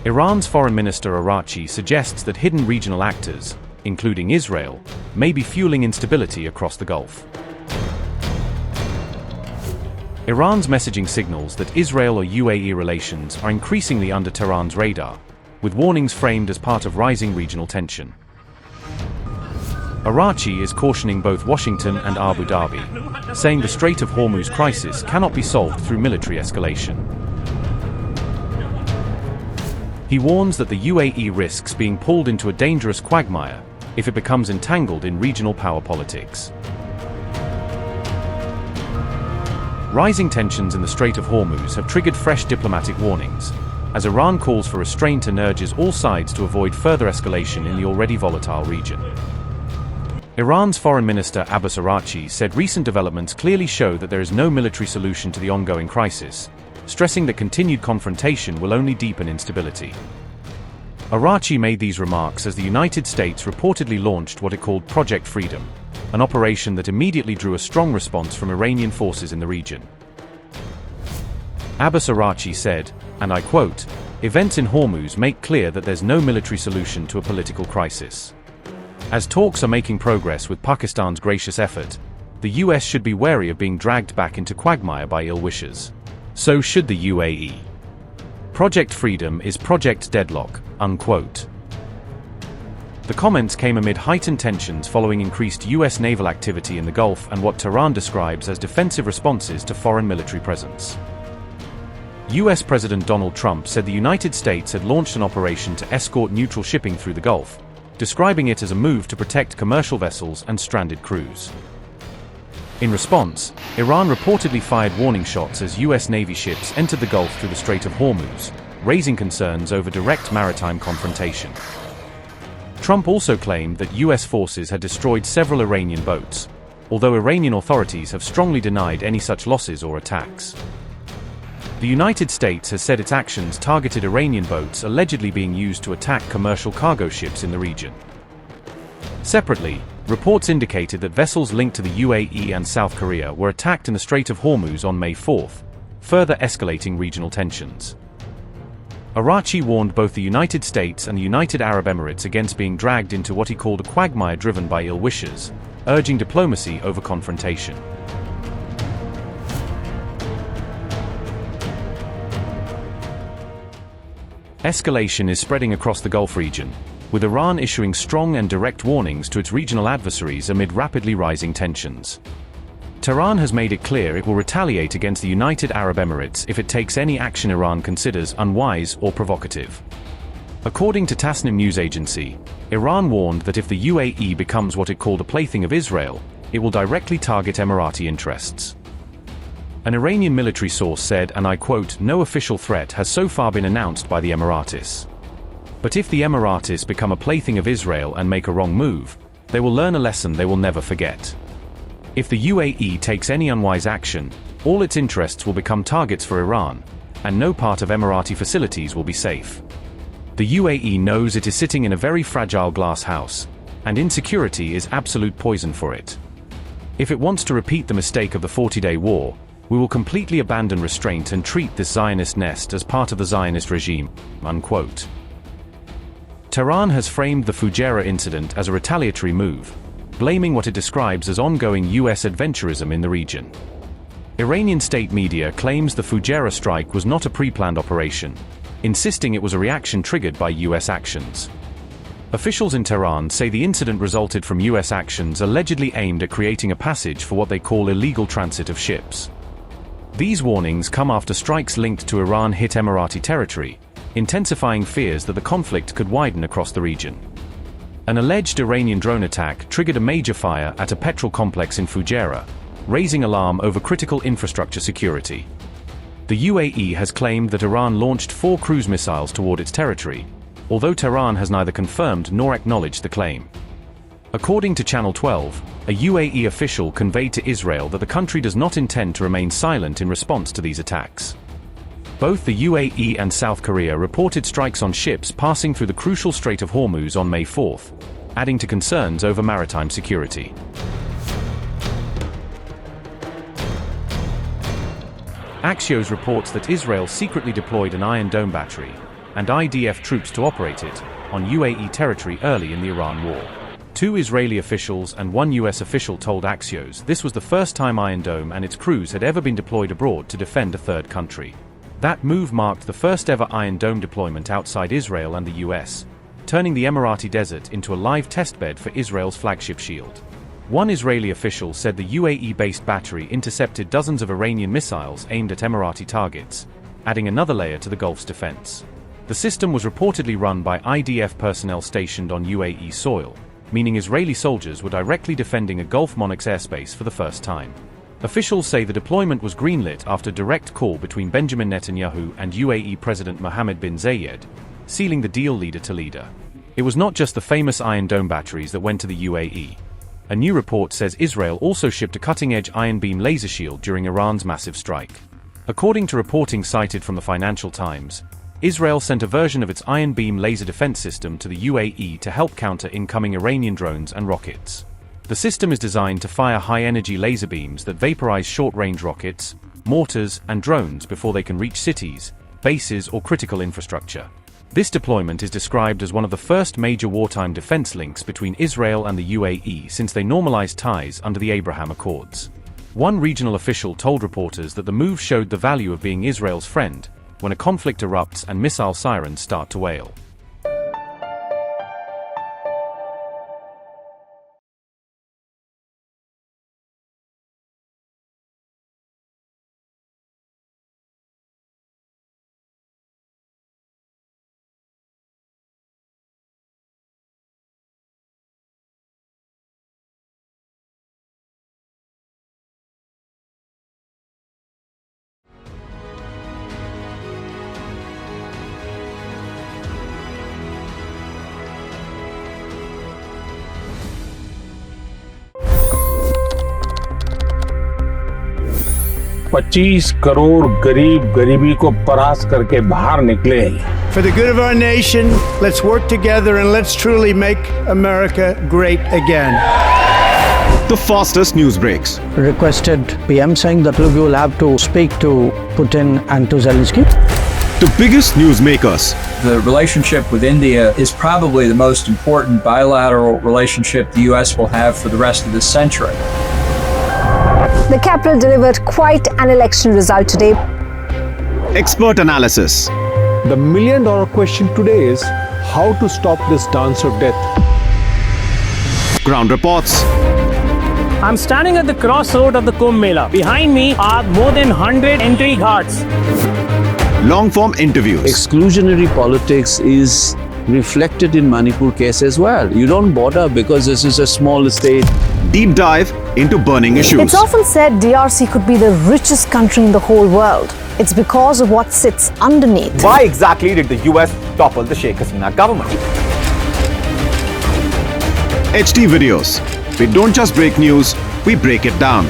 Iran's Foreign Minister Araghchi suggests that hidden regional actors, including Israel, may be fueling instability across the Gulf. Iran's messaging signals that Israel or UAE relations are increasingly under Tehran's radar, with warnings framed as part of rising regional tension. Araghchi is cautioning both Washington and Abu Dhabi, saying the Strait of Hormuz crisis cannot be solved through military escalation. He warns that the UAE risks being pulled into a dangerous quagmire if it becomes entangled in regional power politics. Rising tensions in the Strait of Hormuz have triggered fresh diplomatic warnings, as Iran calls for restraint and urges all sides to avoid further escalation in the already volatile region. Iran's Foreign Minister Abbas Araghchi said recent developments clearly show that there is no military solution to the ongoing crisis, stressing that continued confrontation will only deepen instability. Araghchi made these remarks as the United States reportedly launched what it called Project Freedom, an operation that immediately drew a strong response from Iranian forces in the region. Abbas Araghchi said, and I quote, "Events in Hormuz make clear that there's no military solution to a political crisis. As talks are making progress with Pakistan's gracious effort, the US should be wary of being dragged back into quagmire by ill-wishers. So should the UAE. Project Freedom is Project Deadlock," unquote. The comments came amid heightened tensions following increased US naval activity in the Gulf and what Tehran describes as defensive responses to foreign military presence. US President Donald Trump said the United States had launched an operation to escort neutral shipping through the Gulf, describing it as a move to protect commercial vessels and stranded crews. In response, Iran reportedly fired warning shots as US Navy ships entered the Gulf through the Strait of Hormuz, raising concerns over direct maritime confrontation. Trump also claimed that US forces had destroyed several Iranian boats, although Iranian authorities have strongly denied any such losses or attacks. The United States has said its actions targeted Iranian boats allegedly being used to attack commercial cargo ships in the region. Separately, reports indicated that vessels linked to the UAE and South Korea were attacked in the Strait of Hormuz on May 4, further escalating regional tensions. Araghchi warned both the United States and the United Arab Emirates against being dragged into what he called a quagmire driven by ill-wishers, urging diplomacy over confrontation. Escalation is spreading across the Gulf region, with Iran issuing strong and direct warnings to its regional adversaries amid rapidly rising tensions. Tehran has made it clear it will retaliate against the United Arab Emirates if it takes any action Iran considers unwise or provocative. According to Tasnim news agency, Iran warned that if the UAE becomes what it called a plaything of Israel, it will directly target Emirati interests. An Iranian military source said, and I quote, "No official threat has so far been announced by the Emiratis. But if the Emiratis become a plaything of Israel and make a wrong move, they will learn a lesson they will never forget. If the UAE takes any unwise action, all its interests will become targets for Iran, and no part of Emirati facilities will be safe. The UAE knows it is sitting in a very fragile glass house, and insecurity is absolute poison for it. If it wants to repeat the mistake of the 40-day war, we will completely abandon restraint and treat this Zionist nest as part of the Zionist regime," unquote. Tehran has framed the Fujairah incident as a retaliatory move, blaming what it describes as ongoing US adventurism in the region. Iranian state media claims the Fujairah strike was not a pre-planned operation, insisting it was a reaction triggered by US actions. Officials in Tehran say the incident resulted from US actions allegedly aimed at creating a passage for what they call illegal transit of ships. These warnings come after strikes linked to Iran hit Emirati territory, intensifying fears that the conflict could widen across the region. An alleged Iranian drone attack triggered a major fire at a petrol complex in Fujairah, raising alarm over critical infrastructure security. The UAE has claimed that Iran launched 4 cruise missiles toward its territory, although Tehran has neither confirmed nor acknowledged the claim. According to Channel 12, a UAE official conveyed to Israel that the country does not intend to remain silent in response to these attacks. Both the UAE and South Korea reported strikes on ships passing through the crucial Strait of Hormuz on May 4, adding to concerns over maritime security. Axios reports that Israel secretly deployed an Iron Dome battery, and IDF troops to operate it on UAE territory early in the Iran war. 2 Israeli officials and 1 US official told Axios this was the first time Iron Dome and its crews had ever been deployed abroad to defend a third country. That move marked the first ever Iron Dome deployment outside Israel and the US, turning the Emirati desert into a live testbed for Israel's flagship shield. One Israeli official said the UAE-based battery intercepted dozens of Iranian missiles aimed at Emirati targets, adding another layer to the Gulf's defense. The system was reportedly run by IDF personnel stationed on UAE soil, meaning Israeli soldiers were directly defending a Gulf monarch's airspace for the first time. Officials say the deployment was greenlit after a direct call between Benjamin Netanyahu and UAE President Mohammed bin Zayed, sealing the deal leader to leader. It was not just the famous Iron Dome batteries that went to the UAE. A new report says Israel also shipped a cutting-edge iron beam laser shield during Iran's massive strike. According to reporting cited from the Financial Times, Israel sent a version of its iron beam laser defense system to the UAE to help counter incoming Iranian drones and rockets. The system is designed to fire high-energy laser beams that vaporize short-range rockets, mortars, and drones before they can reach cities, bases, or critical infrastructure. This deployment is described as one of the first major wartime defense links between Israel and the UAE since they normalized ties under the Abraham Accords. One regional official told reporters that the move showed the value of being Israel's friend when a conflict erupts and missile sirens start to wail. $25 crore गरीब गरीबी को परास्त करके बाहर निकले। For the good of our nation, let's work together and let's truly make America great again. The fastest news breaks. Requested PM saying that look, you will have to speak to Putin and to Zelensky. The biggest news makers. The relationship with India is probably the most important bilateral relationship the US will have for the rest of this century. The capital delivered quite an election result today. Expert analysis. The million-dollar question today is how to stop this dance of death. Ground reports. I'm standing at the crossroad of the Kumbh Mela. Behind me are more than 100 entry ghats. Long-form interviews. Exclusionary politics is reflected in Manipur case as well. You don't bother because this is a small state. Deep dive into burning issues. It's often said DRC could be the richest country in the whole world. It's because of what sits underneath. Why exactly did the US topple the Sheikh Hasina government? HD videos. We don't just break news, we break it down.